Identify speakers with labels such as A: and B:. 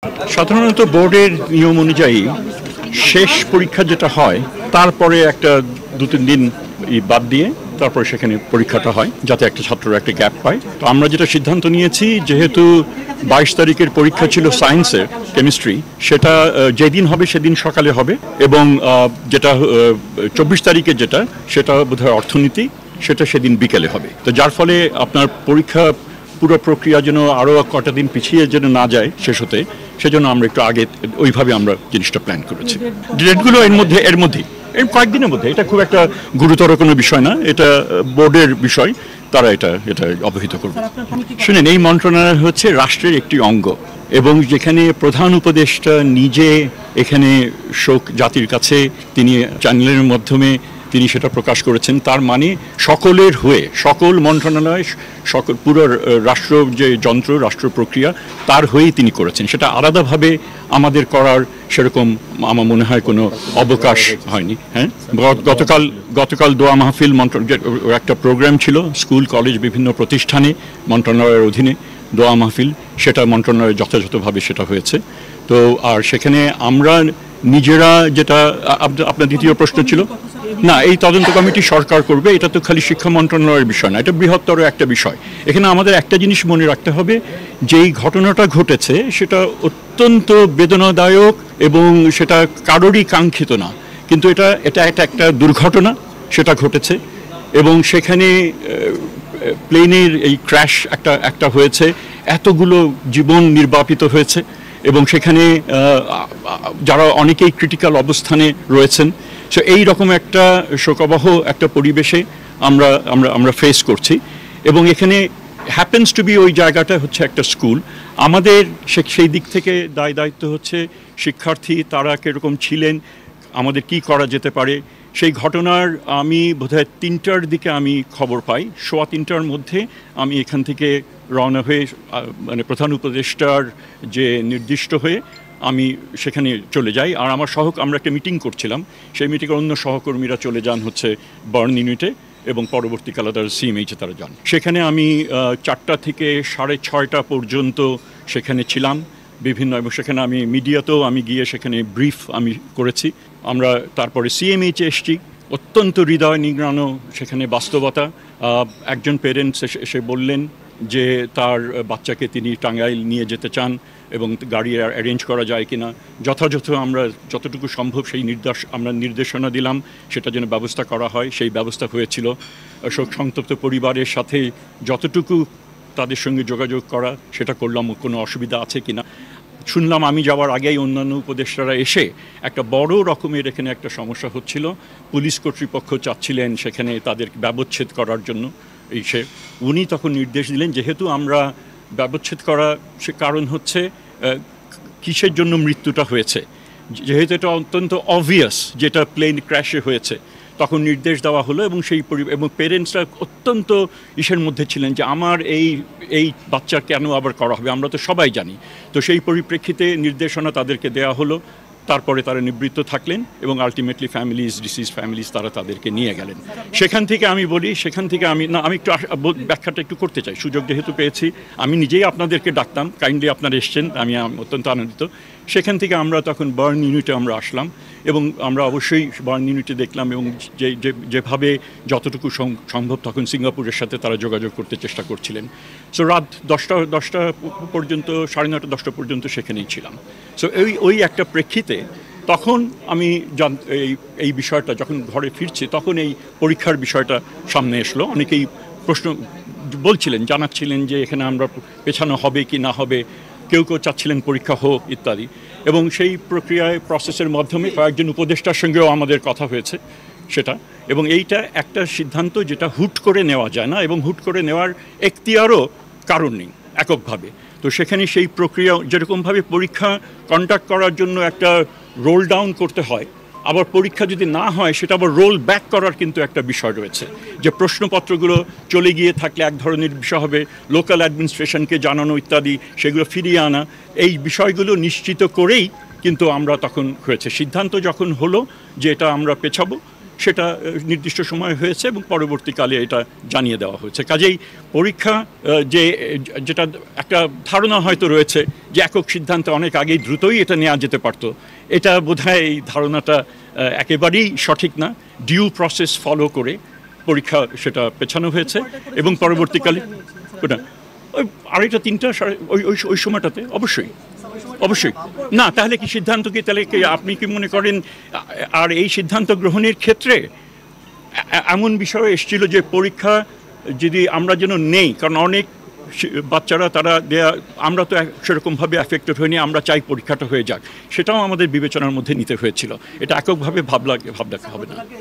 A: সাধারণত বোর্ডের নিয়ম অনুযায়ী শেষ পরীক্ষা যেটা হয় তারপরে একটা 2-3 দিন বাদ দিয়ে তারপরে সেখানে পরীক্ষাটা হয় যাতে একটা ছাত্র একটা গ্যাপ পায়। তো আমরা যেটা সিদ্ধান্ত নিয়েছি, যেহেতু 22 তারিখের পরীক্ষা ছিল সায়েন্সের কেমিস্ট্রি, সেটা যেদিন হবে সেদিন সকালে হবে, এবং যেটা 24 তারিখে যেটা সেটা বোধহয় অর্থনীতি, সেটা সেদিন বিকেলে হবে। তো যার ফলে আপনার পরীক্ষা পুরো প্রক্রিয়া যেন আরও কটা দিন পিছিয়ে যেন না যায় শেষ হতে, সেজন্য আমরা একটু আগে ওইভাবে আমরা জিনিসটা প্ল্যান করেছি। ডেটগুলো এর মধ্যেই কয়েকদিনের মধ্যে, এটা খুব একটা গুরুতর কোনো বিষয় না, এটা বোর্ডের বিষয়, তারা এটা অবহিত করবে। শুনেন, এই মন্ত্রণালয় হচ্ছে রাষ্ট্রের একটি অঙ্গ, এবং যেখানে প্রধান উপদেষ্টা নিজে এখানে শোক জাতির কাছে তিনি চ্যানেলের মাধ্যমে তিনি সেটা প্রকাশ করেছেন, তার মানে সকলের হয়ে, সকল মন্ত্রণালয়, সকল পুরো রাষ্ট্র যে যন্ত্র, রাষ্ট্র প্রক্রিয়া, তার হয়েই তিনি করেছেন। সেটা আলাদাভাবে আমাদের করার সেরকম আমার মনে হয় কোনো অবকাশ হয়নি। হ্যাঁ, গতকাল দোয়া মাহফিল একটা প্রোগ্রাম ছিল স্কুল কলেজ বিভিন্ন প্রতিষ্ঠানে মন্ত্রণালয়ের অধীনে দোয়া মাহফিল, সেটা মন্ত্রণালয়ে যথাযথভাবে সেটা হয়েছে। তো আর সেখানে আমরা নিজেরা, যেটা আপনার দ্বিতীয় প্রশ্ন ছিল, না, এই তদন্ত কমিটি সরকার করবে, এটা তো খালি শিক্ষা মন্ত্রণালয়ের বিষয় না, এটা বৃহত্তর একটা বিষয়। এখানে আমাদের একটা জিনিস মনে রাখতে হবে, যেই ঘটনাটা ঘটেছে সেটা অত্যন্ত বেদনাদায়ক এবং সেটা কারোরই কাঙ্ক্ষিত না, কিন্তু এটা একটা দুর্ঘটনা সেটা ঘটেছে, এবং সেখানে প্লেনের এই ক্র্যাশ একটা হয়েছে, এতগুলো জীবন নির্বাপিত হয়েছে, এবং সেখানে যারা অনেকেই ক্রিটিক্যাল অবস্থানে রয়েছেন। সো এই রকম একটা শোকাবহ একটা পরিবেশে আমরা ফেস করছি, এবং এখানে হ্যাপেন্স টু বি ওই জায়গাটা হচ্ছে একটা স্কুল। আমাদের সেই দিক থেকে দায়িত্ব হচ্ছে শিক্ষার্থী তারা কীরকম ছিলেন, আমাদের কি করা যেতে পারে। সেই ঘটনার আমি বোধহয় 3টার দিকে আমি খবর পাই, 3:15 মধ্যে আমি এখান থেকে রওনা হয়ে, মানে প্রধান উপদেষ্টার যে নির্দিষ্ট হয়ে আমি সেখানে চলে যাই। আর আমরা একটা মিটিং করছিলাম, সেই মিটিংয়ে অন্য সহকর্মীরা চলে যান হচ্ছে বার্ন ইউনিটে, এবং পরবর্তীকালে তারা সিএমএইচে তারা যান। সেখানে আমি 4টা থেকে 6:30 পর্যন্ত সেখানে ছিলাম বিভিন্ন, এবং সেখানে আমি মিডিয়াতেও আমি গিয়ে সেখানে ব্রিফ আমি করেছি। আমরা তারপরে সিএমএইচে এসছি, অত্যন্ত হৃদয় নিংড়ানো সেখানে বাস্তবতা। একজন প্যারেন্টস এসে বললেন যে তার বাচ্চাকে তিনি টাঙ্গাইল নিয়ে যেতে চান এবং গাড়ি অ্যারেঞ্জ করা যায় কিনা। যথাযথ আমরা যতটুকু সম্ভব সেই নির্দেশনা দিলাম, সেটা যেন ব্যবস্থা করা হয়, সেই ব্যবস্থা হয়েছিল। শোক সন্তপ্ত পরিবারের সাথে যতটুকু তাদের সঙ্গে যোগাযোগ করা সেটা করলাম, কোনো অসুবিধা আছে কিনা। শুনলাম আমি যাওয়ার আগেই অন্যান্য উপদেষ্টারা এসে একটা বড় রকমের এখানে একটা সমস্যা হচ্ছিল, পুলিশ কর্তৃপক্ষ চাচ্ছিলেন সেখানে তাদের ব্যবচ্ছেদ করার জন্য। উনি তখন নির্দেশ দিলেন, যেহেতু আমরা ব্যবচ্ছেদ করা, সে কারণ হচ্ছে কিসের জন্য মৃত্যুটা হয়েছে, যেহেতু এটা অত্যন্ত অবভিয়াস যেটা প্লেন ক্র্যাশে হয়েছে, তখন নির্দেশ দেওয়া হলো। এবং এবং পেরেন্টসরা অত্যন্ত ইসের মধ্যে ছিলেন যে আমার এই বাচ্চার কেন আবার করা হবে, আমরা তো সবাই জানি। তো সেই পরিপ্রেক্ষিতে নির্দেশনা তাদেরকে দেওয়া হলো, তারপরে তারা নিবৃত্ত থাকলেন, এবং আলটিমেটলি ডিসিজ ফ্যামিলিজ তারা তাদেরকে নিয়ে গেলেন। সেখান থেকে আমি একটু ব্যাখ্যাটা একটু করতে চাই, সুযোগ যেহেতু পেয়েছি। আমি নিজেই আপনাদেরকে ডাকতাম, কাইন্ডলি আপনারা এসছেন, আমি অত্যন্ত আনন্দিত। সেখান থেকে আমরা তখন বার্ন ইউনিটে আমরা আসলাম, এবং আমরা অবশ্যই বার্ন ইউনিটে দেখলাম, এবং যেভাবে যতটুকু সম্ভব তখন সিঙ্গাপুরের সাথে তারা যোগাযোগ করতে চেষ্টা করছিলেন। সো রাত 10টা পর্যন্ত, 9:30 10টা পর্যন্ত সেখানেই ছিলাম। সো ওই একটা প্রেক্ষিতে তখন আমি এই বিষয়টা যখন ঘরে ফিরছি, তখন এই পরীক্ষার বিষয়টা সামনে এসলো। অনেকেই প্রশ্ন বলছিলেন, জানাচ্ছিলেন যে এখানে আমরা পেছানো হবে কি না হবে, কেউ চাচ্ছিলেন পরীক্ষা হোক ইত্যাদি। এবং সেই প্রসেসের মাধ্যমে কয়েকজন উপদেষ্টার সঙ্গেও আমাদের কথা হয়েছে সেটা। এবং এইটা একটা সিদ্ধান্ত যেটা হুট করে নেওয়া যায় না, এবং হুট করে নেওয়ার এখতিয়ারও কারণ নেই এককভাবে। তো সেখানে সেই প্রক্রিয়া, যেরকমভাবে পরীক্ষা কন্ডাক্ট করার জন্য একটা রোল ডাউন করতে হয়, আবার পরীক্ষা যদি না হয় সেটা আবার রোল ব্যাক করার কিন্তু একটা বিষয় রয়েছে, যে প্রশ্নপত্রগুলো চলে গিয়ে থাকলে এক ধরনের বিষয় হবে, লোকাল অ্যাডমিনিস্ট্রেশনকে জানানো ইত্যাদি, সেগুলো ফিরিয়ে আনা, এই বিষয়গুলো নিশ্চিত করেই কিন্তু আমরা তখন হয়েছে সিদ্ধান্ত যখন হলো যে এটা আমরা পেছাবো, সেটা নির্দিষ্ট সময় হয়েছে এবং পরবর্তীকালে এটা জানিয়ে দেওয়া হয়েছে। কাজেই পরীক্ষা যেটা একটা ধারণা হয়তো রয়েছে যে একক সিদ্ধান্তে অনেক আগেই দ্রুতই এটা নেওয়া যেতে পারত, এটা বোধহয় এই ধারণাটা একেবারেই সঠিক না। ডিউ প্রসেস ফলো করে পরীক্ষা সেটা পেছানো হয়েছে এবং পরবর্তীকালে ওই 2:30 3টা ওই সময়টাতে অবশ্যই না। তাহলে কি সিদ্ধান্ত কি তাহলে আপনি কি মনে করেন? আর এই সিদ্ধান্ত গ্রহণের ক্ষেত্রে এমন বিষয় এসেছিল যে পরীক্ষা যদি আমরা যেন নেই, কারণ অনেক বাচ্চারা তারা আমরা তো সেরকমভাবে অ্যাফেক্টেড হয়নি, আমরা চাই পরীক্ষাটা হয়ে যাক, সেটাও আমাদের বিবেচনার মধ্যে নিতে হয়েছিল। এটা এককভাবে ভাবলে হবে না।